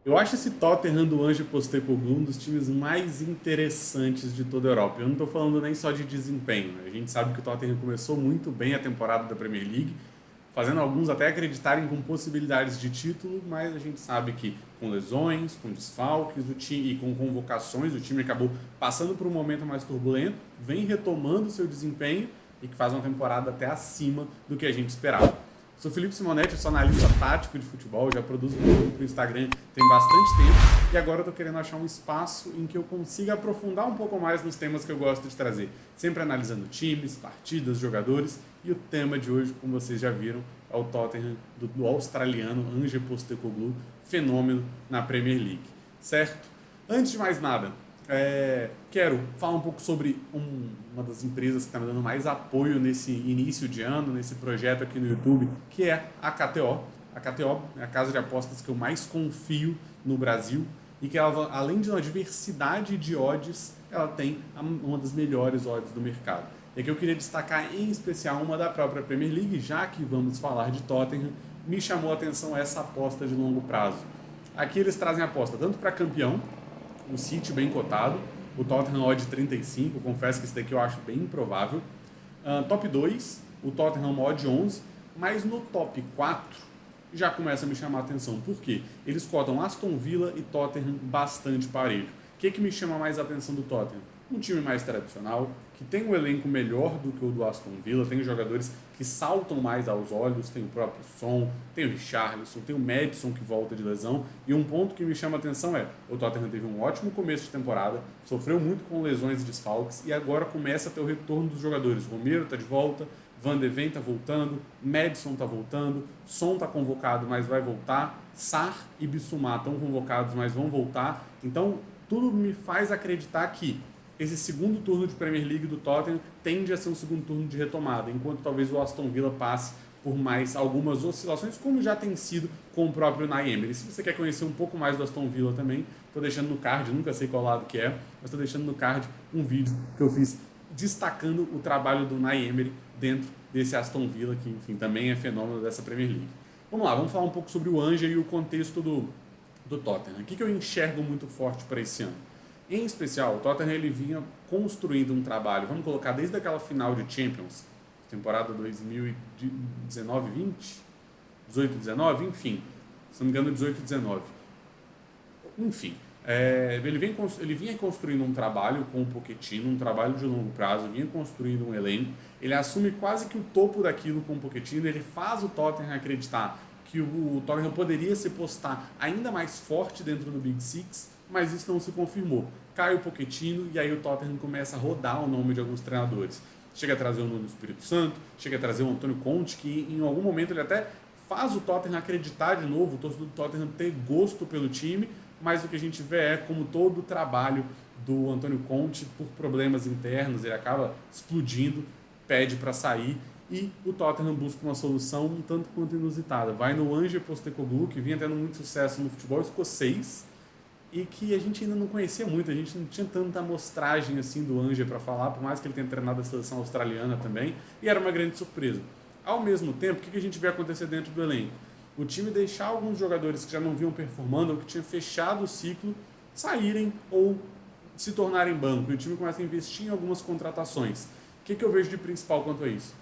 Eu acho esse Tottenham do Ange Postecoglou um dos times mais interessantes de toda a Europa. Eu não estou falando nem só de desempenho. A gente sabe que o Tottenham começou muito bem a temporada da Premier League, fazendo alguns até acreditarem com possibilidades de título, mas a gente sabe que com lesões, com desfalques o time, e com convocações, o time acabou passando por um momento mais turbulento, vem retomando seu desempenho e que faz uma temporada até acima do que a gente esperava. Sou Felipe Simonetti, sou analista tático de futebol, já produzo conteúdo para o Instagram tem bastante tempo e agora eu estou querendo achar um espaço em que eu consiga aprofundar um pouco mais nos temas que eu gosto de trazer, sempre analisando times, partidas, jogadores, e o tema de hoje, como vocês já viram, é o Tottenham do australiano Ange Postecoglou, fenômeno na Premier League, certo? Antes de mais nada, quero falar um pouco sobre uma das empresas que está me dando mais apoio nesse início de ano, nesse projeto aqui no YouTube, que é a KTO. A KTO é a casa de apostas que eu mais confio no Brasil e que ela, além de uma diversidade de odds, ela tem uma das melhores odds do mercado. E aqui eu queria destacar em especial uma da própria Premier League, já que vamos falar de Tottenham, me chamou a atenção essa aposta de longo prazo. Aqui eles trazem aposta tanto para campeão, o City bem cotado, o Tottenham odd 35, confesso que esse daqui eu acho bem improvável. Top 2, o Tottenham odd 11, mas no top 4 já começa a me chamar a atenção. Por quê? Eles cotam Aston Villa e Tottenham bastante parelho. O que me chama mais a atenção do Tottenham? Um time mais tradicional, que tem um elenco melhor do que o do Aston Villa, tem jogadores que saltam mais aos olhos, tem o próprio Son, tem o Richarlison, tem o Maddison que volta de lesão, e um ponto que me chama a atenção é, o Tottenham teve um ótimo começo de temporada, sofreu muito com lesões e desfalques, e agora começa a ter o retorno dos jogadores. Romero está de volta, Van de Ven está voltando, Maddison está voltando, Son está convocado, mas vai voltar, Sarr e Bissouma estão convocados, mas vão voltar, então tudo me faz acreditar que esse segundo turno de Premier League do Tottenham tende a ser um segundo turno de retomada, enquanto talvez o Aston Villa passe por mais algumas oscilações, como já tem sido com o próprio Unai Emery. Se você quer conhecer um pouco mais do Aston Villa também, estou deixando no card, nunca sei qual lado que é, mas estou deixando no card um vídeo que eu fiz destacando o trabalho do Unai Emery dentro desse Aston Villa, que enfim também é fenômeno dessa Premier League. Vamos lá, vamos falar um pouco sobre o Ange e o contexto do Tottenham. O que eu enxergo muito forte para esse ano? Em especial, o Tottenham ele vinha construindo um trabalho, vamos colocar desde aquela final de Champions, temporada 2019-20, 18-19, enfim, se não me engano 18-19. Enfim, ele vinha construindo um trabalho com o Pochettino, um trabalho de longo prazo, vinha construindo um elenco, ele assume quase que o topo daquilo com o Pochettino, ele faz o Tottenham acreditar que o Tottenham poderia se postar ainda mais forte dentro do Big Six, mas isso não se confirmou. Cai o Pochettino e aí o Tottenham começa a rodar o nome de alguns treinadores. Chega a trazer o Nuno Espírito Santo, chega a trazer o Antônio Conte, que em algum momento ele até faz o Tottenham acreditar de novo, o torcedor do Tottenham ter gosto pelo time, mas o que a gente vê é como todo o trabalho do Antônio Conte, por problemas internos, ele acaba explodindo, pede para sair e o Tottenham busca uma solução um tanto quanto inusitada. Vai no Ange Postecoglou, que vinha tendo muito sucesso no futebol escocês, e que a gente ainda não conhecia muito, a gente não tinha tanta amostragem assim do Ange para falar, por mais que ele tenha treinado a seleção australiana também, e era uma grande surpresa. Ao mesmo tempo, o que a gente vê acontecer dentro do elenco? O time deixar alguns jogadores que já não vinham performando ou que tinham fechado o ciclo saírem ou se tornarem banco, e o time começa a investir em algumas contratações. O que eu vejo de principal quanto a isso?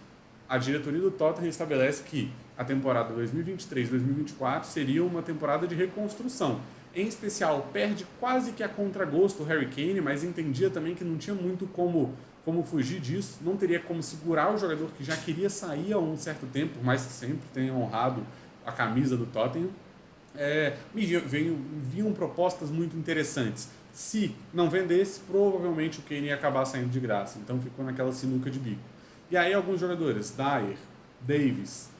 A diretoria do Tottenham estabelece que a temporada 2023-2024 seria uma temporada de reconstrução. Em especial, perde quase que a contragosto o Harry Kane, mas entendia também que não tinha muito como fugir disso, não teria como segurar o jogador que já queria sair há um certo tempo, por mais que sempre tenha honrado a camisa do Tottenham. Vinham propostas muito interessantes. Se não vendesse, provavelmente o Kane ia acabar saindo de graça, então ficou naquela sinuca de bico. E aí alguns jogadores, Dyer, Davis,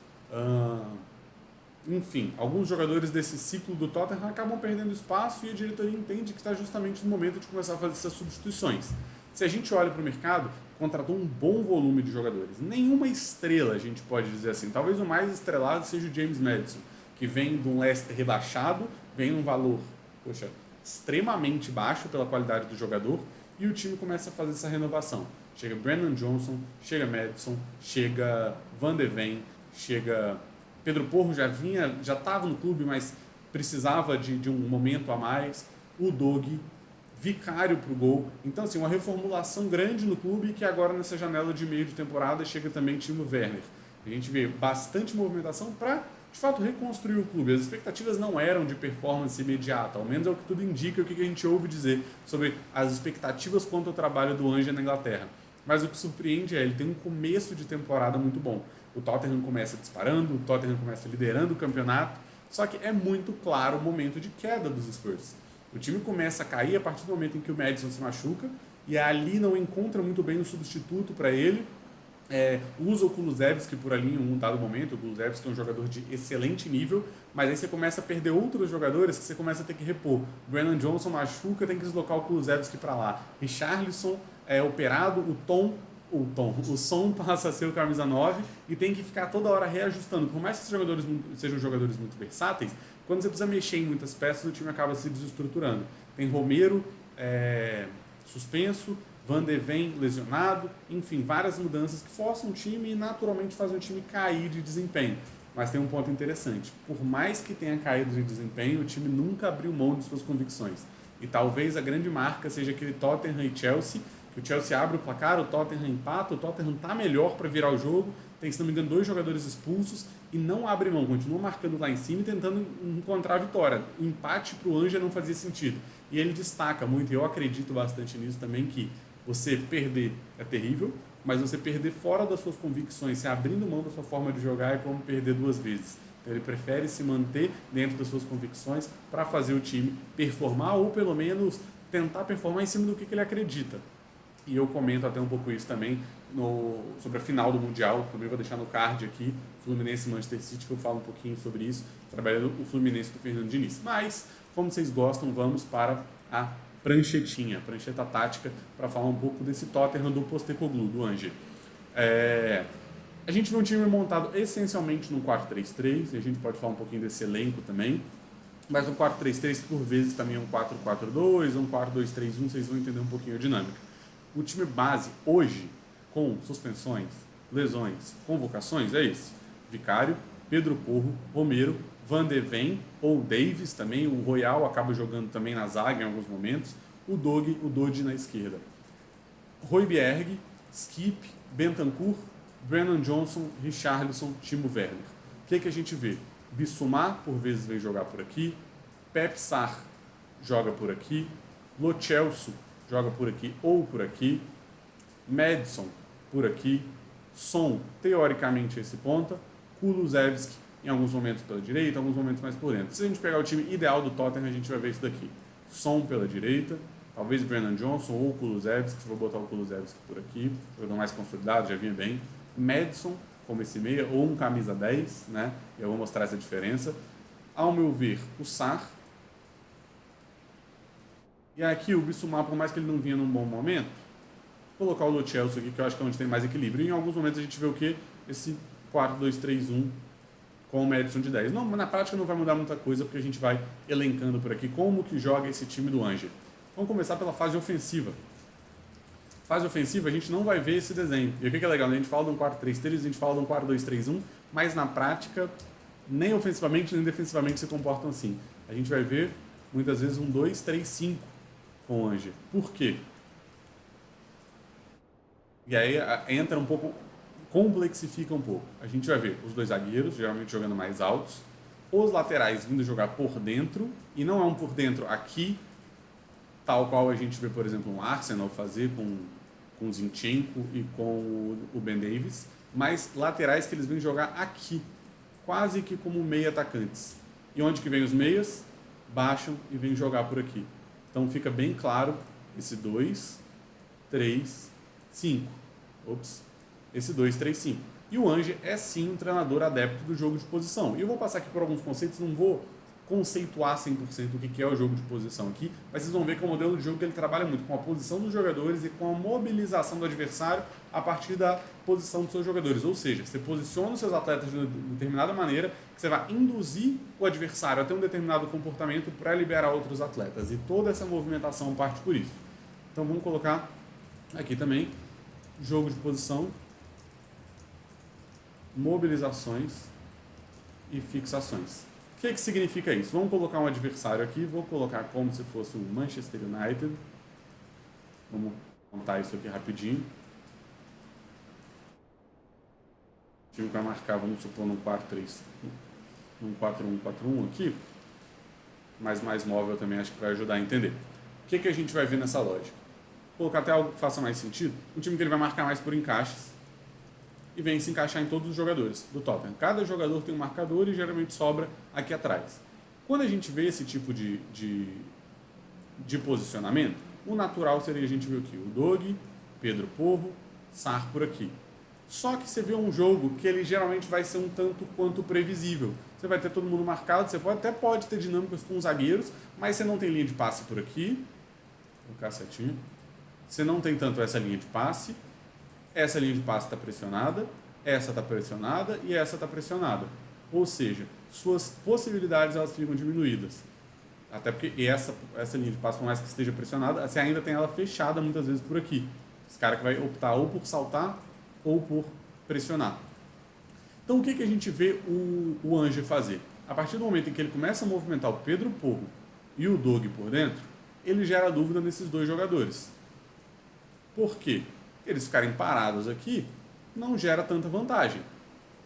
enfim, alguns jogadores desse ciclo do Tottenham acabam perdendo espaço e a diretoria entende que está justamente no momento de começar a fazer essas substituições. Se a gente olha para o mercado, contratou um bom volume de jogadores. Nenhuma estrela, a gente pode dizer assim. Talvez o mais estrelado seja o James Maddison, que vem de um Leicester rebaixado, vem num valor, extremamente baixo pela qualidade do jogador, e o time começa a fazer essa renovação. Chega Brennan Johnson, chega Maddison, chega Van de Ven, chega Pedro Porro, já estava no clube, mas precisava de um momento a mais, o Dogi, Vicário para o gol. Então, assim, uma reformulação grande no clube que agora nessa janela de meio de temporada chega também Timo Werner. A gente vê bastante movimentação para, de fato, reconstruir o clube. As expectativas não eram de performance imediata, ao menos é o que tudo indica, o que a gente ouve dizer sobre as expectativas quanto ao trabalho do Ange na Inglaterra. Mas o que surpreende é ele tem um começo de temporada muito bom. O Tottenham começa disparando, o Tottenham começa liderando o campeonato, só que é muito claro o momento de queda dos Spurs. O time começa a cair a partir do momento em que o Maddison se machuca e ali não encontra muito bem um substituto para ele. Usa o Kulusevski por ali em um dado momento. O Kulusevski é um jogador de excelente nível, mas aí você começa a perder outros jogadores que você começa a ter que repor. O Brennan Johnson machuca, tem que deslocar o Kulusevski para lá. Richarlison é operado, o Son passa a ser o camisa 9 e tem que ficar toda hora reajustando. Por mais que esses jogadores sejam jogadores muito versáteis, quando você precisa mexer em muitas peças, o time acaba se desestruturando. Tem Romero suspenso, Van de Ven lesionado, enfim, várias mudanças que forçam o time e naturalmente fazem o time cair de desempenho. Mas tem um ponto interessante, por mais que tenha caído de desempenho, o time nunca abriu mão de suas convicções. E talvez a grande marca seja aquele Tottenham e Chelsea, que o Chelsea abre o placar, o Tottenham empata, o Tottenham está melhor para virar o jogo, tem, se não me engano, 2 jogadores expulsos e não abre mão, continua marcando lá em cima e tentando encontrar a vitória. O empate para o Anja não fazia sentido. E ele destaca muito, e eu acredito bastante nisso também, que você perder é terrível, mas você perder fora das suas convicções, se abrindo mão da sua forma de jogar, é como perder 2 vezes. Então ele prefere se manter dentro das suas convicções para fazer o time performar ou pelo menos tentar performar em cima do que ele acredita. E eu comento até um pouco isso também sobre a final do Mundial, também vou deixar no card aqui, Fluminense e Manchester City, que eu falo um pouquinho sobre isso, trabalhando o Fluminense do Fernando Diniz. Mas, como vocês gostam, vamos para a prancheta tática, para falar um pouco desse Tottenham do Postecoglou, do Ange. A gente vê um time montado essencialmente no 4-3-3, e a gente pode falar um pouquinho desse elenco também, mas um 4-3-3 por vezes também é um 4-4-2, um 4-2-3-1, vocês vão entender um pouquinho a dinâmica. O time base hoje, com suspensões, lesões, convocações, é esse: Vicário, Pedro Porro, Romero, Van de Ven ou Davis também, o Royal acaba jogando também na zaga em alguns momentos, o Dodi na esquerda. Højbjerg, Skip, Bentancur, Brennan Johnson, Richarlison, Timo Werner. O que a gente vê? Bissouma por vezes vem jogar por aqui, Pep Sarr joga por aqui, Lo Celso joga por aqui ou por aqui, Maddison por aqui, Son, teoricamente esse ponta, Kulusevski em alguns momentos pela direita, em alguns momentos mais por dentro. Se a gente pegar o time ideal do Tottenham, a gente vai ver isso daqui. Son pela direita, talvez Brennan Johnson ou Kulusevski, vou botar o Kulusevski por aqui, jogador mais consolidado, já vinha bem. Maddison como esse meia, ou um camisa 10, né? Eu vou mostrar essa diferença. Ao meu ver, o Sarr. E aqui o Bissouma, por mais que ele não vinha num bom momento, vou colocar o Lo Celso aqui, que eu acho que é onde tem mais equilíbrio. E em alguns momentos a gente vê o quê? Esse 4-2-3-1 com o Maddison de 10. Não, mas na prática não vai mudar muita coisa, porque a gente vai elencando por aqui como que joga esse time do Ange. Vamos começar pela fase ofensiva. Fase ofensiva, a gente não vai ver esse desenho. E o que é legal? A gente fala de um 4-3-3, a gente fala de um 4-2-3-1, mas na prática, nem ofensivamente nem defensivamente se comportam assim. A gente vai ver, muitas vezes, um 2-3-5 com o Ange. Por quê? E aí entra um pouco, complexifica um pouco. A gente vai ver os 2 zagueiros, geralmente jogando mais altos, os laterais vindo jogar por dentro, e não é um por dentro aqui, tal qual a gente vê, por exemplo, um Arsenal fazer com o Zinchenko e com o Ben Davies, mas laterais que eles vêm jogar aqui, quase que como meia atacantes. E onde que vem os meias? Baixam e vêm jogar por aqui. Então fica bem claro esse 2, 3, 5. Ops. Esse 2, 3, 5. E o Ange é sim um treinador adepto do jogo de posição. E eu vou passar aqui por alguns conceitos, não vou conceituar 100% o que é o jogo de posição aqui, mas vocês vão ver que é um modelo de jogo que ele trabalha muito com a posição dos jogadores e com a mobilização do adversário a partir da posição dos seus jogadores. Ou seja, você posiciona os seus atletas de determinada maneira que você vai induzir o adversário a ter um determinado comportamento para liberar outros atletas. E toda essa movimentação parte por isso. Então vamos colocar aqui também jogo de posição, mobilizações e fixações. O que significa isso? Vamos colocar um adversário aqui, vou colocar como se fosse o Manchester United. Vamos contar isso aqui rapidinho. O time que vai marcar, vamos supor, num 4-3, num 4-1-4-1 aqui, mas mais móvel também acho que vai ajudar a entender. O que a gente vai ver nessa lógica? Vou colocar até algo que faça mais sentido. Um time que ele vai marcar mais por encaixes e vem se encaixar em todos os jogadores do Tottenham. Cada jogador tem um marcador e geralmente sobra aqui atrás. Quando a gente vê esse tipo de posicionamento, o natural seria a gente ver aqui o Dog, Pedro Porro, Sarr por aqui. Só que você vê um jogo que ele geralmente vai ser um tanto quanto previsível. Você vai ter todo mundo marcado, você até pode ter dinâmicas com os zagueiros, mas você não tem linha de passe por aqui. Vou colocar certinho. Você não tem tanto essa linha de passe. Essa linha de passe está pressionada, essa está pressionada e essa está pressionada. Ou seja, suas possibilidades elas ficam diminuídas. Até porque essa linha de passe, por mais que esteja pressionada, você ainda tem ela fechada muitas vezes por aqui. Esse cara que vai optar ou por saltar ou por pressionar. Então o que a gente vê o Ange fazer? A partir do momento em que ele começa a movimentar o Pedro Porro e o Dog por dentro, ele gera dúvida nesses dois jogadores. Por quê? Eles ficarem parados aqui não gera tanta vantagem.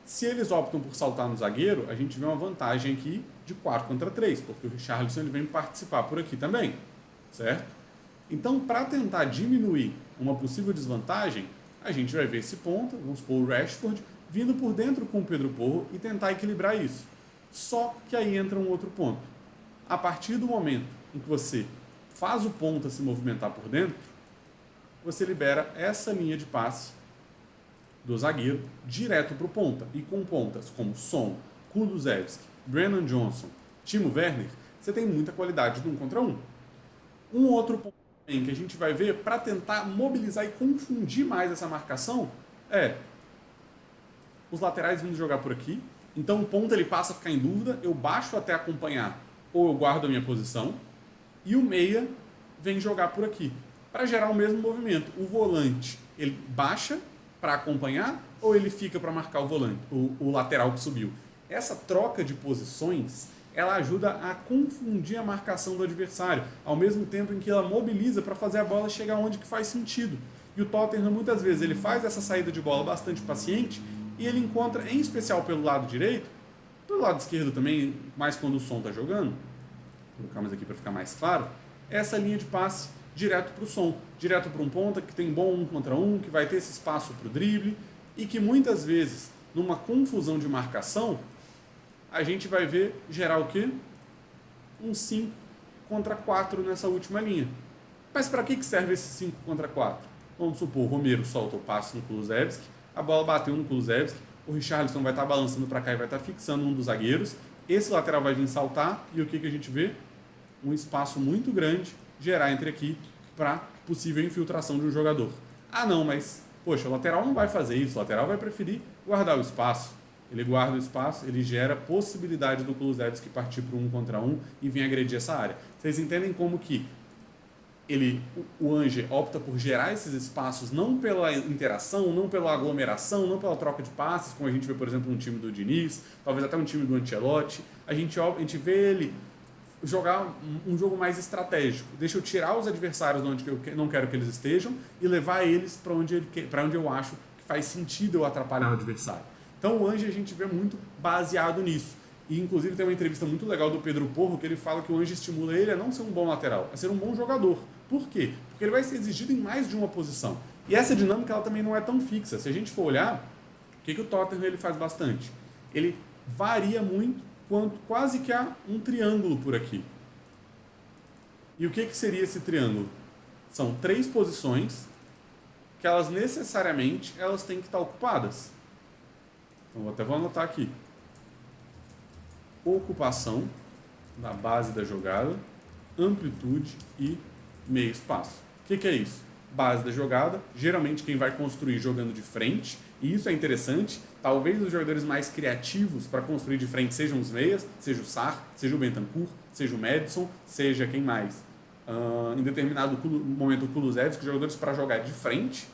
Se eles optam por saltar no zagueiro, a gente vê uma vantagem aqui de 4 contra 3, porque o Richarlison ele vem participar por aqui também, certo? Então, para tentar diminuir uma possível desvantagem, a gente vai ver esse ponta, vamos supor o Rashford, vindo por dentro com o Pedro Porro e tentar equilibrar isso. Só que aí entra um outro ponto. A partir do momento em que você faz o ponta se movimentar por dentro, você libera essa linha de passe do zagueiro direto para o ponta. E com pontas como Son, Kulusevski, Brennan Johnson, Timo Werner, você tem muita qualidade de 1 contra 1. Um outro ponto que a gente vai ver para tentar mobilizar e confundir mais essa marcação é os laterais vindo jogar por aqui. Então o ponta ele passa a ficar em dúvida, eu baixo até acompanhar ou eu guardo a minha posição. E o meia vem jogar por aqui para gerar o mesmo movimento. O volante ele baixa para acompanhar ou ele fica para marcar o volante, o lateral que subiu. Essa troca de posições ela ajuda a confundir a marcação do adversário, ao mesmo tempo em que ela mobiliza para fazer a bola chegar onde que faz sentido. E o Tottenham muitas vezes ele faz essa saída de bola bastante paciente e ele encontra, em especial pelo lado direito, pelo lado esquerdo também, mais quando o Son está jogando, vou colocar mais aqui para ficar mais claro, essa linha de passe direto para o Son, direto para um ponta que tem bom 1 contra 1, que vai ter esse espaço para o drible e que muitas vezes, numa confusão de marcação, a gente vai ver gerar o quê? Um 5 contra 4 nessa última linha. Mas para que serve esse 5 contra 4? Vamos supor, o Romero solta o passe no Kulusevski, a bola bateu no Kulusevski, o Richarlison vai estar balançando para cá e vai estar fixando um dos zagueiros, esse lateral vai vir saltar e o que a gente vê? Um espaço muito grande gerar entre aqui para possível infiltração de um jogador. Ah não, mas poxa, o lateral não vai fazer isso, o lateral vai preferir guardar o espaço. Ele guarda o espaço, ele gera possibilidade do Kulusevski partir para 1 contra 1 e vir agredir essa área. Vocês entendem como que o Ange opta por gerar esses espaços não pela interação, não pela aglomeração, não pela troca de passes, como a gente vê, por exemplo, no time do Diniz, talvez até um time do Ancelotti. A gente vê ele jogar um jogo mais estratégico. Deixa eu tirar os adversários de onde eu não quero que eles estejam e levar eles para onde eu acho que faz sentido eu atrapalhar o adversário. Então o Ange a gente vê muito baseado nisso. E inclusive tem uma entrevista muito legal do Pedro Porro que ele fala que o Ange estimula ele a não ser um bom lateral, a ser um bom jogador. Por quê? Porque ele vai ser exigido em mais de uma posição. E essa dinâmica ela também não é tão fixa. Se a gente for olhar, o que o Tottenham ele faz bastante? Ele varia muito quanto quase que há um triângulo por aqui. E o que seria esse triângulo? São 3 posições que elas necessariamente elas têm que estar ocupadas. Então, até vou anotar aqui. Ocupação da base da jogada, amplitude e meio espaço. O que é isso? Base da jogada, geralmente quem vai construir jogando de frente, e isso é interessante, talvez os jogadores mais criativos para construir de frente sejam os meias, seja o Sarr, seja o Bentancur, seja o Maddison, seja quem mais? Em determinado momento o Kulusevski, jogadores para jogar de frente,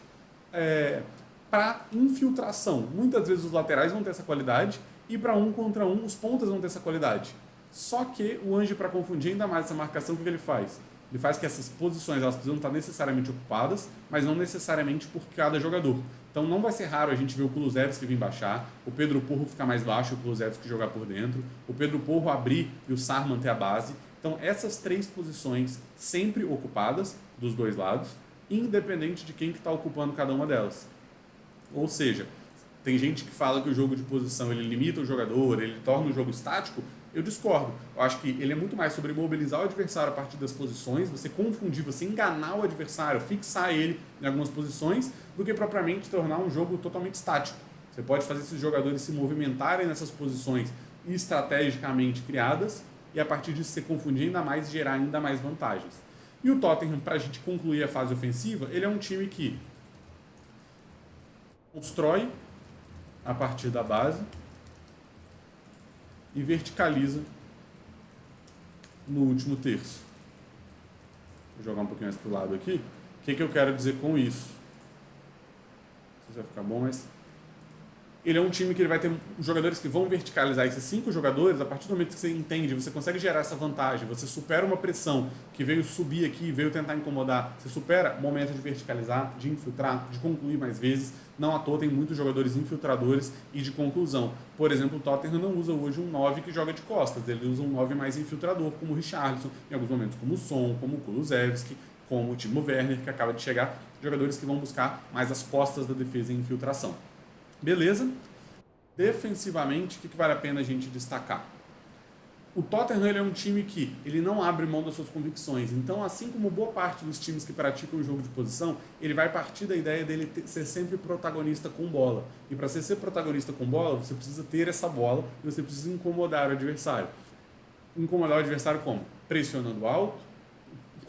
para infiltração. Muitas vezes os laterais vão ter essa qualidade e para 1 contra 1 os pontas vão ter essa qualidade. Só que o Ange, para confundir ainda mais essa marcação, o que ele faz? Ele faz que essas posições elas precisam estar necessariamente ocupadas, mas não necessariamente por cada jogador. Então não vai ser raro a gente ver o Kulusevski vir baixar, o Pedro Porro ficar mais baixo e o Kulusevski jogar por dentro, o Pedro Porro abrir e o Sarr manter a base. Então essas três posições sempre ocupadas dos dois lados, independente de quem que está ocupando cada uma delas. Ou seja, tem gente que fala que o jogo de posição ele limita o jogador, ele torna o jogo estático. Eu discordo. Eu acho que ele é muito mais sobre mobilizar o adversário a partir das posições, você confundir, você enganar o adversário, fixar ele em algumas posições, do que propriamente tornar um jogo totalmente estático. Você pode fazer esses jogadores se movimentarem nessas posições estrategicamente criadas e a partir disso você confundir ainda mais e gerar ainda mais vantagens. E o Tottenham, para a gente concluir a fase ofensiva, ele é um time que constrói a partir da base e verticaliza no último terço. Vou jogar um pouquinho mais para o lado aqui. O que eu quero dizer com isso? Não sei se vai ficar bom, mas ele é um time que ele vai ter jogadores que vão verticalizar esses 5 jogadores. A partir do momento que você entende, você consegue gerar essa vantagem, você supera uma pressão que veio subir aqui, veio tentar incomodar, você supera o momento de verticalizar, de infiltrar, de concluir mais vezes. Não à toa tem muitos jogadores infiltradores e de conclusão. Por exemplo, o Tottenham não usa hoje um 9 que joga de costas, ele usa um 9 mais infiltrador, como o Richarlison, em alguns momentos como o Son, como o Kulusevski, como o Timo Werner, que acaba de chegar, jogadores que vão buscar mais as costas da defesa em infiltração. Beleza? Defensivamente, o que vale a pena a gente destacar? O Tottenham ele é um time que ele não abre mão das suas convicções. Então, assim como boa parte dos times que praticam o jogo de posição, ele vai partir da ideia dele ser sempre protagonista com bola. E para ser protagonista com bola, você precisa ter essa bola e você precisa incomodar o adversário. Incomodar o adversário como? Pressionando alto,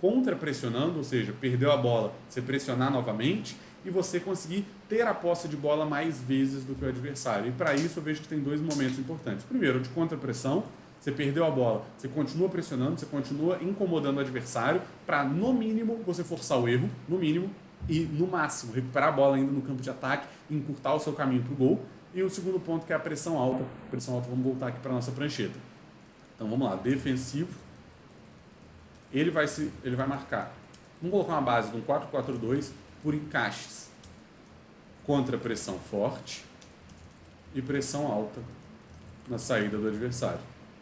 contra-pressionando, ou seja, perdeu a bola, você pressionar novamente e você conseguir ter a posse de bola mais vezes do que o adversário. E para isso eu vejo que tem 2 momentos importantes. Primeiro, de contra-pressão, você perdeu a bola, você continua pressionando, você continua incomodando o adversário para, no mínimo, você forçar o erro, no mínimo, e no máximo, recuperar a bola ainda no campo de ataque, encurtar o seu caminho para o gol. E o segundo ponto que é a pressão alta. Pressão alta, vamos voltar aqui para a nossa prancheta. Então vamos lá, defensivo. Ele vai marcar. Vamos colocar uma base de um 4-4-2 por encaixes. Contra pressão forte e pressão alta na saída do adversário.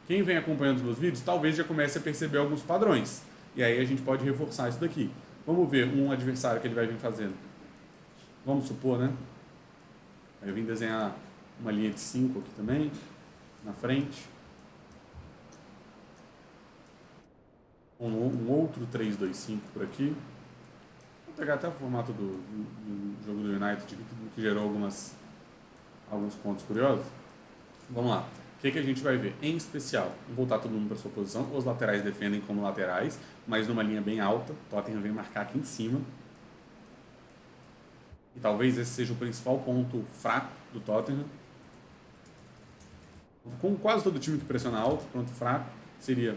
Quem vem acompanhando os meus vídeos talvez já comece a perceber alguns padrões. E aí a gente pode reforçar isso daqui. Vamos ver um adversário que ele vai vir fazendo. Vamos supor, né? Eu vim desenhar uma linha de 5 aqui também, na frente. Um outro 3-2-5 por aqui. Vou pegar até o formato do jogo do United, que gerou alguns pontos curiosos. Vamos lá. O que a gente vai ver? Em especial, vou voltar todo mundo para sua posição. Os laterais defendem como laterais, mas numa linha bem alta. O Tottenham vem marcar aqui em cima. E talvez esse seja o principal ponto fraco do Tottenham. Com quase todo time que pressiona alto, ponto fraco seria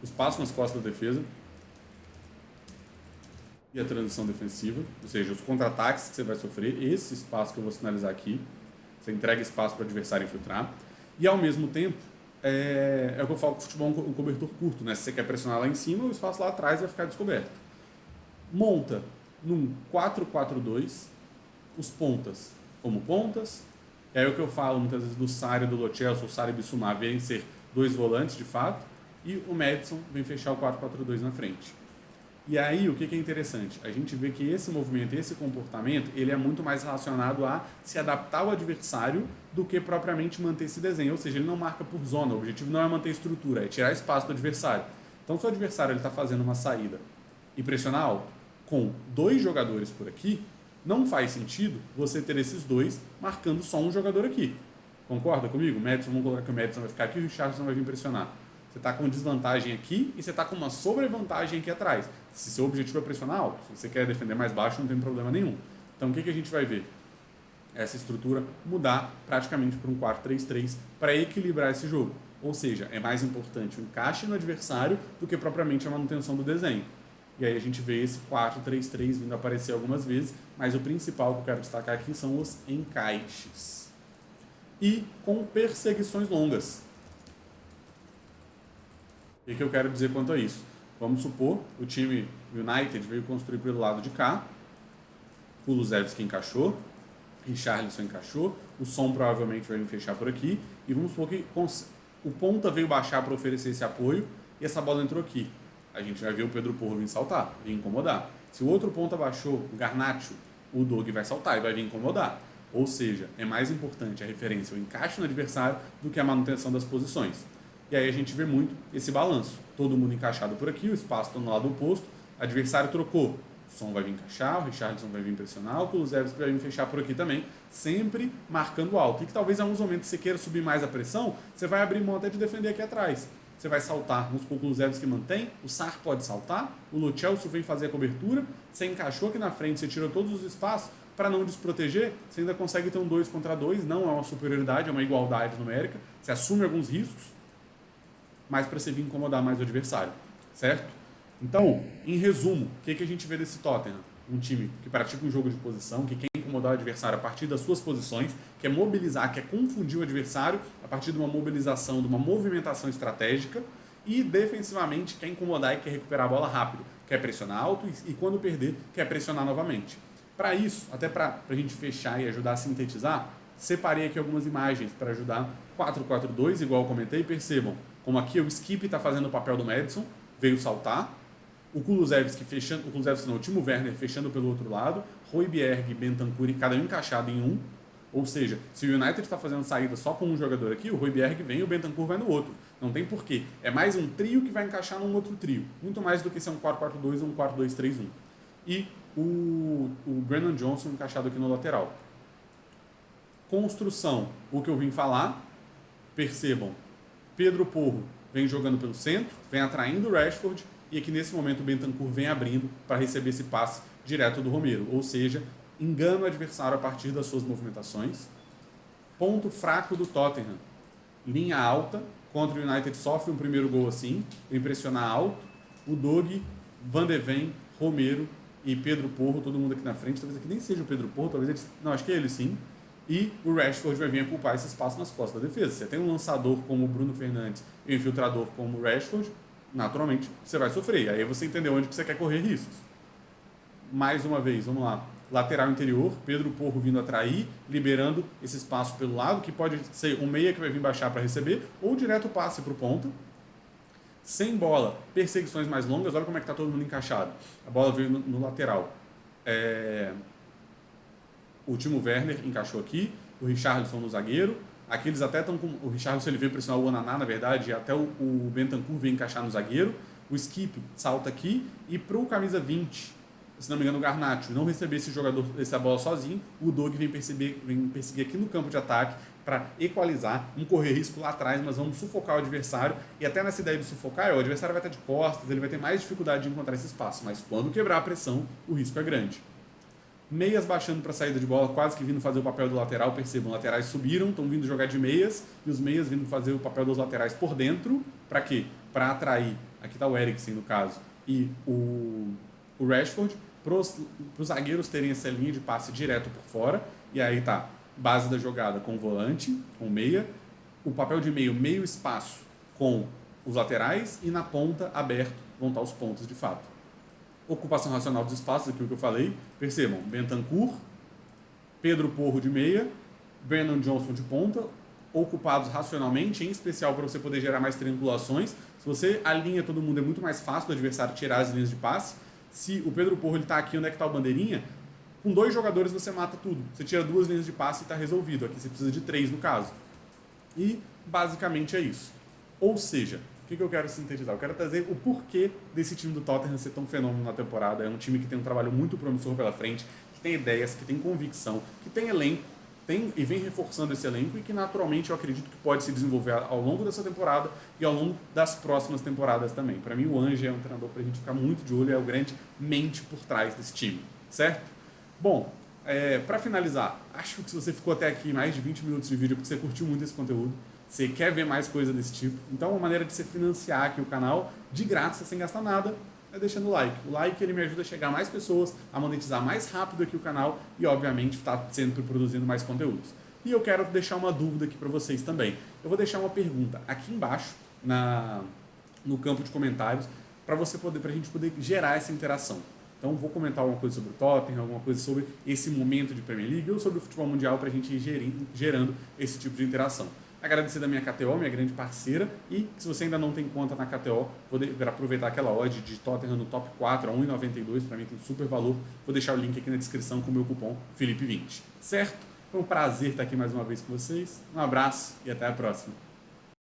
o espaço nas costas da defesa e a transição defensiva, ou seja, os contra-ataques que você vai sofrer, esse espaço que eu vou sinalizar aqui, você entrega espaço para o adversário infiltrar, e ao mesmo tempo, é o que eu falo que o futebol é um cobertor curto, né? Se você quer pressionar lá em cima, o espaço lá atrás vai ficar descoberto. Monta num 4-4-2, os pontas como pontas, é o que eu falo muitas vezes do Sarri, do Lo Celso, o Sarri e Bissouma vêm ser 2 volantes de fato, e o Maddison vem fechar o 4-4-2 na frente. E aí, o que é interessante? A gente vê que esse movimento, esse comportamento, ele é muito mais relacionado a se adaptar ao adversário do que propriamente manter esse desenho. Ou seja, ele não marca por zona, o objetivo não é manter estrutura, é tirar espaço do adversário. Então, se o adversário está fazendo uma saída e pressionar alto com 2 jogadores por aqui, não faz sentido você ter esses 2 marcando só um jogador aqui. Concorda comigo? O Maddison, vamos colocar que o Maddison vai ficar aqui e o Richarlison vai vir pressionar. Você está com desvantagem aqui e você está com uma sobrevantagem aqui atrás. Se seu objetivo é pressionar alto, se você quer defender mais baixo, não tem problema nenhum. Então, o que a gente vai ver? Essa estrutura mudar praticamente para um 4-3-3 para equilibrar esse jogo. Ou seja, é mais importante o encaixe no adversário do que propriamente a manutenção do desenho. E aí a gente vê esse 4-3-3 vindo aparecer algumas vezes, mas o principal que eu quero destacar aqui são os encaixes. E com perseguições longas. O que eu quero dizer quanto a isso? Vamos supor, o time United veio construir pelo lado de cá, Kulusevski encaixou, Richarlison encaixou, o Son provavelmente vai me fechar por aqui, e vamos supor que o ponta veio baixar para oferecer esse apoio, e essa bola entrou aqui. A gente vai ver o Pedro Porro vir saltar, vir incomodar. Se o outro ponta baixou, o Garnacho, o Doug vai saltar e vai vir incomodar. Ou seja, é mais importante a referência, o encaixe no adversário, do que a manutenção das posições. E aí a gente vê muito esse balanço. Todo mundo encaixado por aqui, o espaço está no lado oposto, adversário trocou. O Son vai vir encaixar, o Richarlison vai vir pressionar, o Kulusevski vai vir fechar por aqui também, sempre marcando alto. E que talvez em alguns momentos você queira subir mais a pressão, você vai abrir mão até de defender aqui atrás. Você vai saltar, vamos supor que o Kulusevski mantém, o Sarr pode saltar, o Lo Celso vem fazer a cobertura, você encaixou aqui na frente, você tirou todos os espaços, para não desproteger, você ainda consegue ter um 2 contra 2, não é uma superioridade, é uma igualdade numérica, você assume alguns riscos, mas para você vir incomodar mais o adversário, certo? Então, em resumo, o que a gente vê desse Tottenham? Um time que pratica um jogo de posição, que quer incomodar o adversário a partir das suas posições, quer mobilizar, quer confundir o adversário a partir de uma mobilização, de uma movimentação estratégica, e defensivamente quer incomodar e quer recuperar a bola rápido, quer pressionar alto e quando perder, quer pressionar novamente. Para isso, até para a gente fechar e ajudar a sintetizar, separei aqui algumas imagens para ajudar 4-4-2, igual eu comentei, percebam como aqui o Skip está fazendo o papel do Maddison, veio saltar, o Kulusevski fechando, o Kulusevski não, o Timo Werner fechando pelo outro lado, Højbjerg e Bentancur, cada um encaixado em um, ou seja, se o United está fazendo saída só com um jogador aqui, o Højbjerg vem e o Bentancur vai no outro, não tem porquê, é mais um trio que vai encaixar num outro trio, muito mais do que ser um 4-4-2 ou um 4-2-3-1. E o Brennan Johnson encaixado aqui no lateral. Construção, o que eu vim falar, percebam, Pedro Porro vem jogando pelo centro, vem atraindo o Rashford, e aqui nesse momento o Bentancur vem abrindo para receber esse passe direto do Romero, ou seja, engana o adversário a partir das suas movimentações. Ponto fraco do Tottenham, linha alta, contra o United sofre um primeiro gol assim, vem pressionar alto, o Doug, Van de Ven, Romero e Pedro Porro, todo mundo aqui na frente, talvez aqui nem seja o Pedro Porro, talvez ele, não, acho que é ele sim, e o Rashford vai vir a ocupar esse espaço nas costas da defesa. Você tem um lançador como o Bruno Fernandes e um infiltrador como o Rashford, naturalmente você vai sofrer, aí você entendeu onde que você quer correr riscos. Mais uma vez, vamos lá, lateral interior, Pedro Porro vindo atrair, liberando esse espaço pelo lado, que pode ser um meia que vai vir baixar para receber, ou direto passe para o ponta. Sem bola, perseguições mais longas, olha como é que está todo mundo encaixado. A bola veio no lateral. O Timo Werner encaixou aqui, o Richarlison no zagueiro. Aqui eles até estão com... O Richarlison ele veio pressionar o Onaná, na verdade, e até o Bentancur veio encaixar no zagueiro. O Skip salta aqui, e para o camisa 20, se não me engano, o Garnacho não receber essa bola sozinho, o Doug vem perseguir aqui no campo de ataque para equalizar, vamos correr risco lá atrás, mas vamos sufocar o adversário, e até nessa ideia de sufocar, o adversário vai estar de costas, ele vai ter mais dificuldade de encontrar esse espaço, mas quando quebrar a pressão, o risco é grande. Meias baixando para a saída de bola, quase que vindo fazer o papel do lateral, percebam, laterais subiram, estão vindo jogar de meias, e os meias vindo fazer o papel dos laterais por dentro, para quê? Para atrair, aqui está o Eriksen no caso, e o Rashford, para os zagueiros terem essa linha de passe direto por fora, e aí tá base da jogada com o volante, com o meia, o papel de meio espaço com os laterais, e na ponta aberto vão estar os pontos de fato. Ocupação racional dos espaços, aquilo que eu falei, percebam, Bentancur, Pedro Porro de meia, Brennan Johnson de ponta, ocupados racionalmente, em especial para você poder gerar mais triangulações. Se você alinha todo mundo, é muito mais fácil do adversário tirar as linhas de passe. Se o Pedro Porro está aqui, onde é que está o bandeirinha, com 2 jogadores você mata tudo. Você tira 2 linhas de passe e está resolvido. Aqui você precisa de 3 no caso. E basicamente é isso. Ou seja, o que eu quero sintetizar? Eu quero trazer o porquê desse time do Tottenham ser tão fenômeno na temporada. É um time que tem um trabalho muito promissor pela frente, que tem ideias, que tem convicção, que tem elenco, e vem reforçando esse elenco, e que naturalmente eu acredito que pode se desenvolver ao longo dessa temporada e ao longo das próximas temporadas também. Para mim, o Ange é um treinador para a gente ficar muito de olho, é o grande mente por trás desse time, certo? Bom, para finalizar, acho que se você ficou até aqui mais de 20 minutos de vídeo, é porque você curtiu muito esse conteúdo, você quer ver mais coisa desse tipo, então uma maneira de você financiar aqui o canal de graça, sem gastar nada, é deixando o like. O like ele me ajuda a chegar a mais pessoas, a monetizar mais rápido aqui o canal e, obviamente, estar sempre produzindo mais conteúdos. E eu quero deixar uma dúvida aqui para vocês também. Eu vou deixar uma pergunta aqui embaixo no campo de comentários para a gente poder gerar essa interação. Então vou comentar alguma coisa sobre o Tottenham, alguma coisa sobre esse momento de Premier League ou sobre o futebol mundial para a gente ir gerando esse tipo de interação. Agradecer da minha KTO, minha grande parceira, e se você ainda não tem conta na KTO, vou aproveitar aquela odd de Tottenham no top 4 a 1,92, para mim tem super valor, vou deixar o link aqui na descrição com o meu cupom Felipe20, certo? Foi um prazer estar aqui mais uma vez com vocês, um abraço e até a próxima.